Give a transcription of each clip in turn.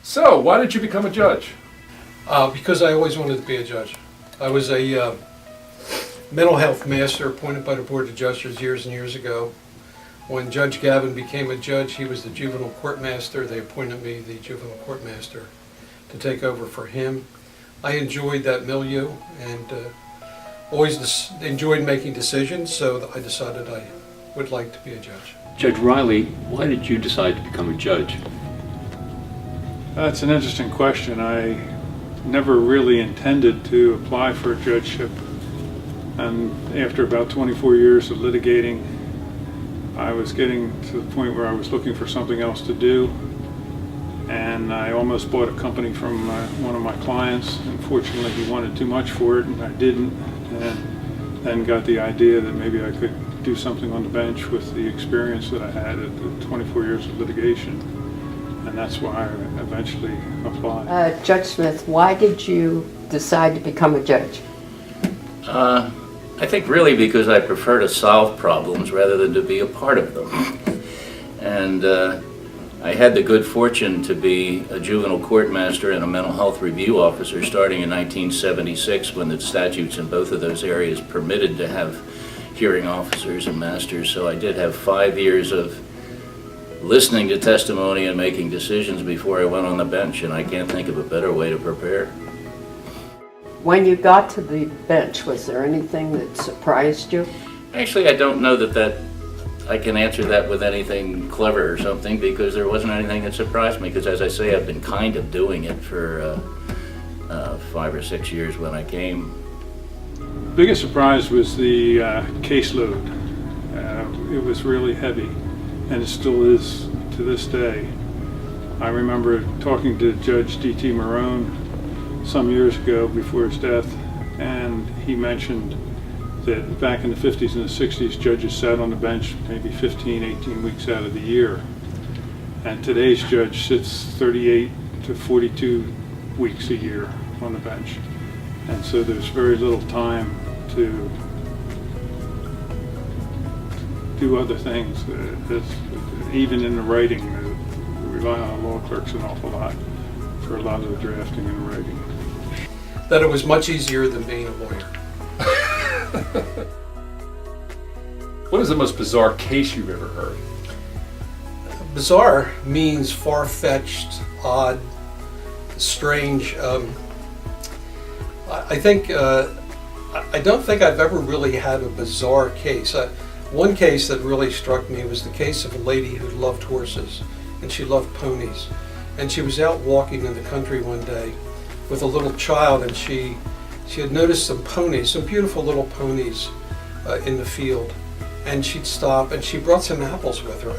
So, why did you become a judge? Because I always wanted to be a judge. I was a mental health master appointed by the Board of Adjusters years and years ago. When Judge Gavin became a judge, he was the juvenile court master. They appointed me the juvenile court master to take over for him. I enjoyed that milieu and always enjoyed making decisions, so I decided I would like to be a judge. Judge Riley, why did you decide to become a judge? That's an interesting question. I never really intended to apply for a judgeship, and after about 24 years of litigating, I was getting to the point where I was looking for something else to do, and I almost bought a company from one of my clients. Unfortunately, he wanted too much for it, and I didn't, and then got the idea that maybe I could do something on the bench with the experience that I had at the 24 years of litigation, and that's why I eventually applied. Judge Smith, why did you decide to become a judge? I think really because I prefer to solve problems rather than to be a part of them. And I had the good fortune to be a juvenile court master and a mental health review officer starting in 1976 when the statutes in both of those areas permitted to have hearing officers and masters. So I did have 5 years of listening to testimony and making decisions before I went on the bench, and I can't think of a better way to prepare. When you got to the bench, was there anything that surprised you? Actually, I don't know that I can answer that with anything clever or something, because there wasn't anything that surprised me, because as I say, I've been kind of doing it for 5 or 6 years when I came. The biggest surprise was the caseload. It was really heavy, and it still is to this day. I remember talking to Judge D.T. Marone some years ago before his death, and he mentioned that back in the 50s and the 60s, judges sat on the bench maybe 15, 18 weeks out of the year. And today's judge sits 38 to 42 weeks a year on the bench. And so there's very little time to do other things. Even in the writing, we rely on law clerks an awful lot for a lot of the drafting and writing. That it was much easier than being a lawyer. What is the most bizarre case you've ever heard? Bizarre means far-fetched, odd, strange. I don't think I've ever really had a bizarre case. One case that really struck me was the case of a lady who loved horses, and she loved ponies. And she was out walking in the country one day with a little child, and she had noticed some ponies, some beautiful little ponies in the field. And she'd stop, and she brought some apples with her.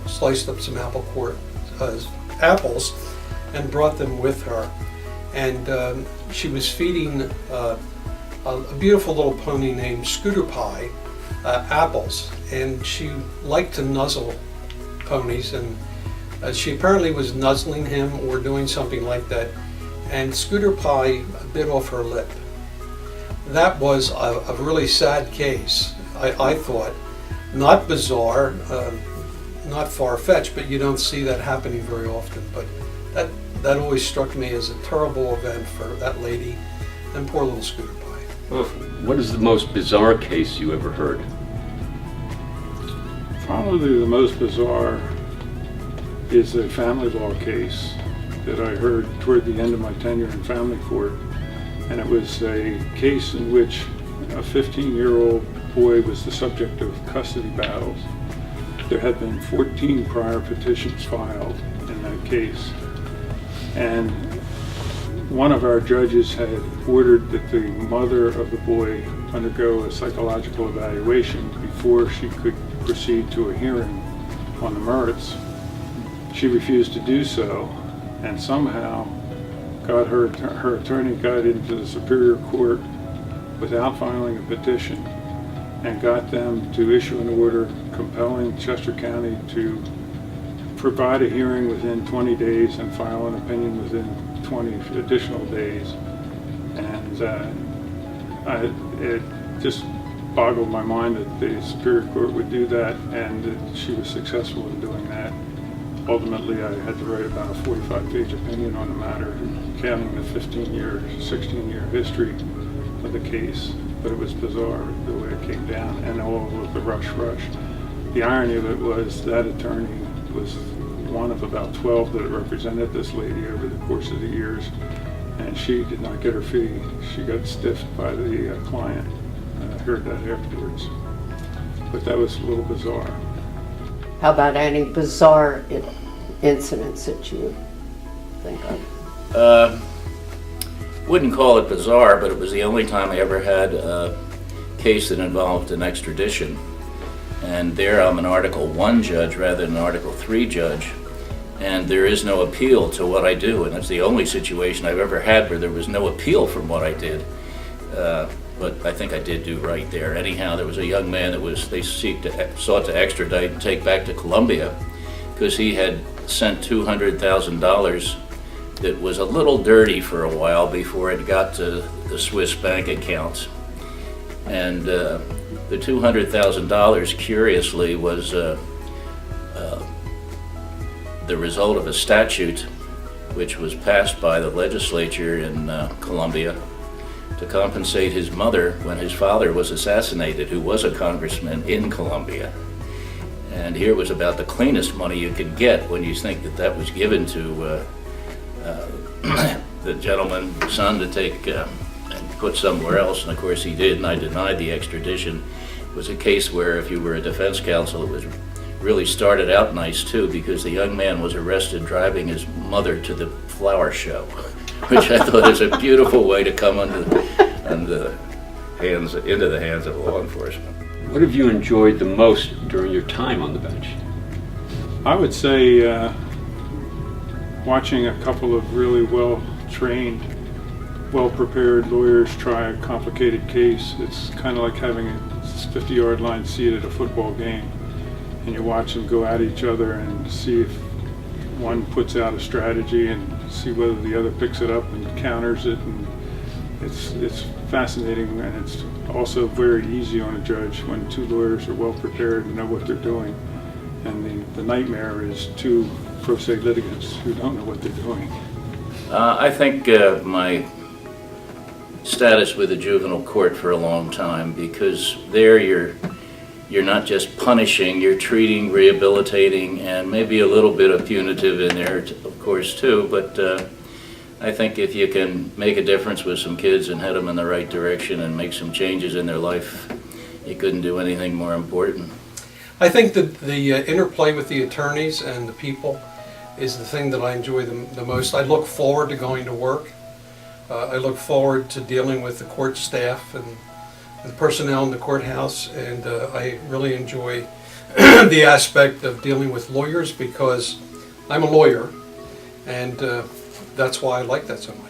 Sliced up some apples and brought them with her. And she was feeding a beautiful little pony named Scooter Pie apples. And she liked to nuzzle ponies, and she apparently was nuzzling him or doing something like that. And Scooter Pie bit off her lip. That was a really sad case, I thought. Not bizarre, not far-fetched, but you don't see that happening very often. But that always struck me as a terrible event for that lady and poor little Scooter Pie. Well, what is the most bizarre case you ever heard? Probably the most bizarre is a family law case that I heard toward the end of my tenure in family court. And it was a case in which a 15-year-old boy was the subject of custody battles. There had been 14 prior petitions filed in that case. And one of our judges had ordered that the mother of the boy undergo a psychological evaluation before she could proceed to a hearing on the merits. She refused to do so, and somehow her attorney got into the Superior Court without filing a petition and got them to issue an order compelling Chester County to provide a hearing within 20 days and file an opinion within 20 additional days. And it just boggled my mind that the Superior Court would do that, and that she was successful in doing that. ultimately I had to write about a 45-page opinion on the matter, counting the 15-year, 16-year history of the case. But it was bizarre the way it came down, and all of the rush. The irony of it was that attorney was one of about 12 that represented this lady over the course of the years, and she did not get her fee. She got stiffed by the client. I heard that afterwards. But that was a little bizarre. How about any bizarre incidents that you think of? Wouldn't call it bizarre, but it was the only time I ever had a case that involved an extradition. And there I'm an Article 1 judge rather than an Article 3 judge. And there is no appeal to what I do. And that's the only situation I've ever had where there was no appeal from what I did. But I think I did do right there. Anyhow, there was a young man that they sought to extradite and take back to Colombia because he had sent $200,000 that was a little dirty for a while before it got to the Swiss bank accounts. And the $200,000, curiously, was the result of a statute which was passed by the legislature in Colombia to compensate his mother when his father was assassinated, who was a congressman in Colombia. And here was about the cleanest money you could get when you think that that was given to the gentleman's son to take and put somewhere else. And of course he did, and I denied the extradition. It was a case where if you were a defense counsel, it was really started out nice too, because the young man was arrested driving his mother to the flower show, which I thought is a beautiful way to come into the hands of law enforcement. What have you enjoyed the most during your time on the bench? I would say watching a couple of really well-trained, well-prepared lawyers try a complicated case. It's kind of like having a 50-yard line seat at a football game, and you watch them go at each other and see if one puts out a strategy and see whether the other picks it up and counters it. And it's fascinating, and it's also very easy on a judge when two lawyers are well prepared and know what they're doing. And the nightmare is two pro se litigants who don't know what they're doing. I think my status with the juvenile court for a long time, because there you're not just punishing, you're treating, rehabilitating, and maybe a little bit of punitive in there, of course, too. But I think if you can make a difference with some kids and head them in the right direction and make some changes in their life, you couldn't do anything more important. I think that the interplay with the attorneys and the people is the thing that I enjoy the most. I look forward to going to work. I look forward to dealing with the court staff and the personnel in the courthouse, and I really enjoy the aspect of dealing with lawyers because I'm a lawyer, and that's why I like that so much.